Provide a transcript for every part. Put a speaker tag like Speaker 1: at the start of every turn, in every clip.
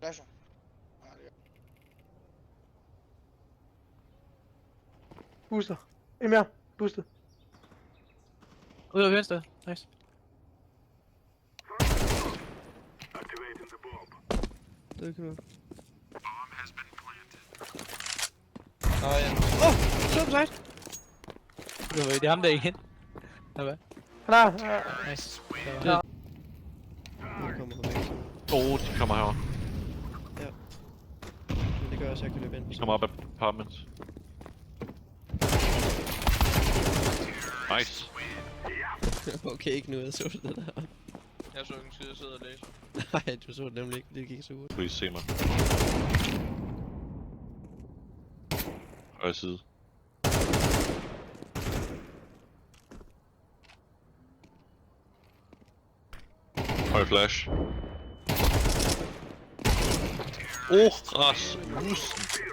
Speaker 1: Flasher.
Speaker 2: Booster. En mere. Boostet.
Speaker 3: Ud af venstre. Nice.
Speaker 4: Det er ikke noget.
Speaker 3: Nå ja. Så på side. Det er ham der igen. Hvad?
Speaker 2: Klar.
Speaker 3: Nice.
Speaker 4: Nu kommer han væk.
Speaker 5: De kommer herover.
Speaker 4: Men det gør også, at jeg kan løbe ind.
Speaker 5: De kommer op af apartments. Nice.
Speaker 4: Okay, ikke nu, jeg så det der.
Speaker 6: Jeg så ingen skid, jeg sidder og læser.
Speaker 4: Nej, du så det nemlig ikke. Det gik så hurtigt.
Speaker 5: Please se mig. Højre side. Højre flash. Rasmussen.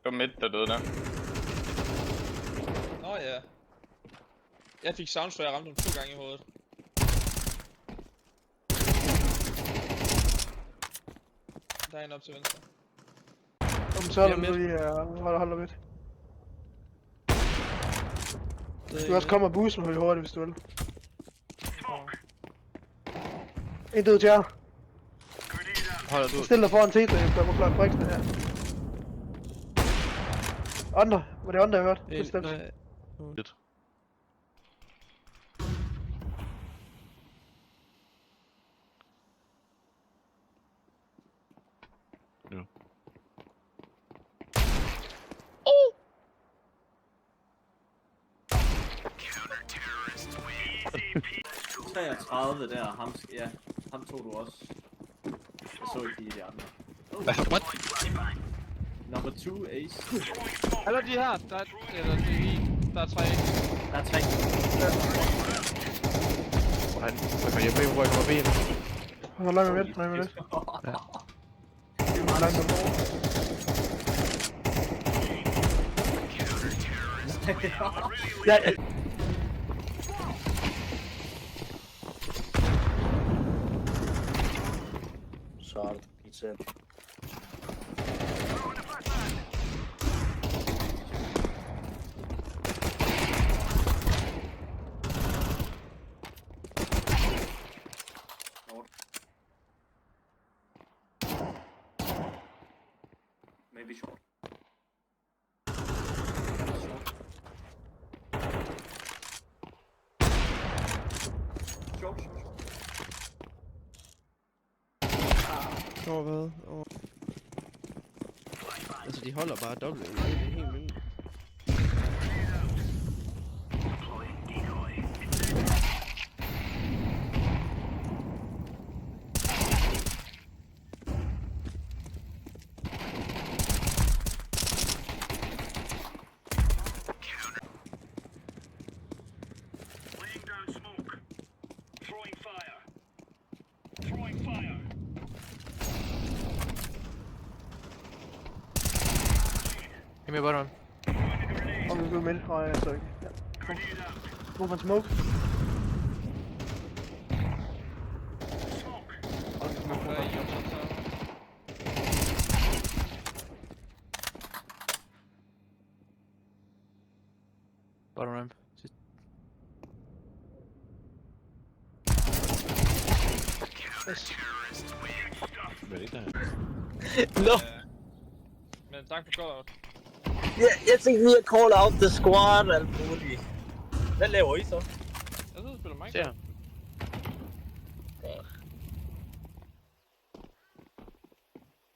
Speaker 6: Det var midt, der døde der. Nå ja. Jeg fik soundstøj, jeg ramte ham 2 gange i hovedet. Der er en op til venstre.
Speaker 2: Kom så er der nu lige holder midt. Du kan også komme og booste mig hurtigt, hvis du vil. En død til jer.
Speaker 3: Holder du?
Speaker 2: Stil dig foran T-Drive, der må klokke briksen her. Under. Var det under, jeg hørte? Bestemt.
Speaker 4: Nej.
Speaker 5: Lidt. Ja.
Speaker 7: 33 der, ham, ja, ham tog du også. Jeg så ikke lige de andre.
Speaker 3: What?
Speaker 7: Number 2, Ace.
Speaker 6: Eller de her, der er, eller det er en, der er 3.
Speaker 7: Der er 3.
Speaker 3: Han rykker hjem, hvor jeg kommer ben.
Speaker 2: Han er langt med midt, nej med det.
Speaker 3: Ja.
Speaker 2: Det er meget langt med Ja,
Speaker 7: Så er det pizza. Maybe short. Short.
Speaker 4: Over hvad? Over... Altså, de holder bare dobbelt. Det er helt vildt.
Speaker 3: Kom med bottom.
Speaker 2: og vi går midt. Nej, jeg så ikke. Ja. Move man smoke.
Speaker 6: Der er en op til
Speaker 3: Bottom ramp. Sidst.
Speaker 5: Hvad er det der?
Speaker 8: No,
Speaker 6: Men tak for call-out.
Speaker 8: jeg tænkte lige at call out the squad og alt muligt. Hvad laver I så?
Speaker 6: Jeg sidder og spiller Minecraft.
Speaker 3: Ser.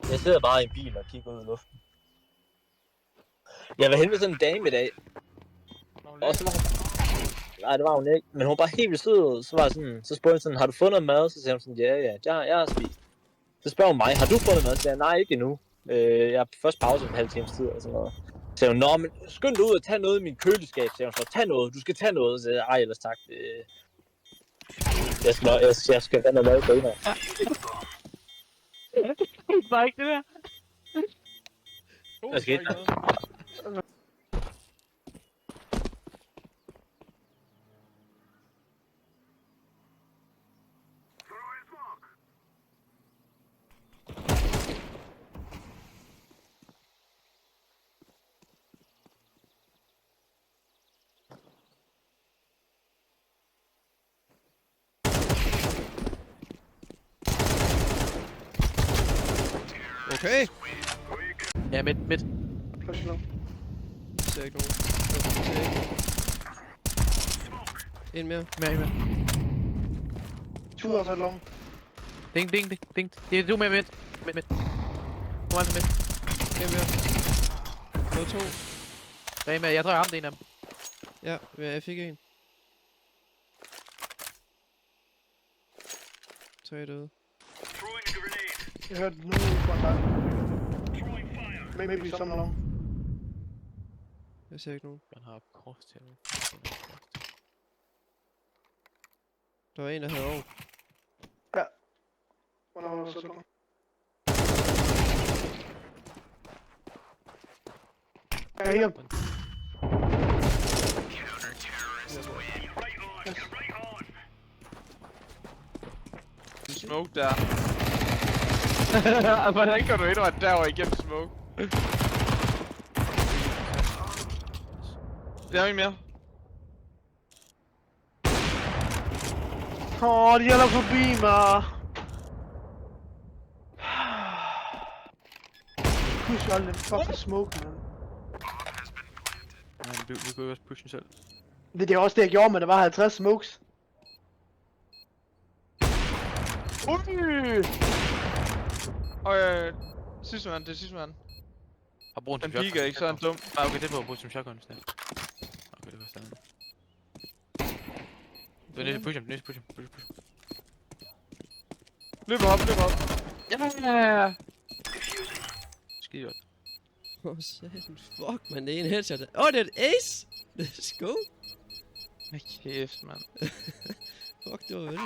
Speaker 8: Jeg sidder bare i en bil og kigger ud i luften. Jeg var hen med sådan en dame i dag, og så var hun... Nej, det var hun ikke, men hun var bare helt vildt sød, så var jeg sådan, så spurgte hun sådan, har du fundet mad? Så sagde hun sådan, ja, jeg har spist. Så spørger hun mig, har du fundet mad? Så sagde jeg, nej, ikke endnu. Jeg har først pause en halv times tid og sådan noget. Så sagde hun, nå, men skynd dig ud og tage noget i min køleskab. Så sagde hun så, tag noget, du skal tage noget. Så ej, ellers tak. Jeg skal vand og lave griner.
Speaker 3: Det var ikke det der.
Speaker 8: Hvad skete der?
Speaker 4: Okay.
Speaker 3: Ja, midt.
Speaker 2: Flash low.
Speaker 4: Jeg ser ikke nogen. Jeg ser ikke. En mere.
Speaker 3: Med.
Speaker 2: 2 outside long.
Speaker 3: Ding. Det er du med midt. Midt. Kom altså midt.
Speaker 4: En mere. Noget 2.
Speaker 3: Bag med, jeg tror jeg ramte en af dem.
Speaker 4: Ja, jeg fik en. 3 døde.
Speaker 2: Jeg hørte nu fra dig. Maybe some long.
Speaker 4: Jeg ser ikke nogen.
Speaker 3: Han har cross til nu.
Speaker 4: Der var en, der havde over.
Speaker 2: One outside long. Ja, her.
Speaker 6: En smoke der. Hvordan kan du indrette derovre igennem smoke? Der er en mere.
Speaker 2: Åh, de gælder forbi mig. Push alle den fucking smoke, man.
Speaker 3: Ja, vi kunne jo også pushe den selv.
Speaker 2: Det er også det, jeg gjorde, men der var 50 smokes.
Speaker 6: Og sidste mand, det er sidste mand.
Speaker 3: Har brugt
Speaker 6: Den piker ikke, så er han dum.
Speaker 3: Nej, okay, det var brugt som shotgun, hvis det er. Okay, det var stadig. Du er nødt til at pushe ham, push ham.
Speaker 6: Løb op. Ja.
Speaker 3: Skide godt.
Speaker 4: Åh, satan. Fuck, man. Det er en headshot. Det er et ace! Let's go!
Speaker 6: Kæft, mand.
Speaker 4: Fuck, det var veldig.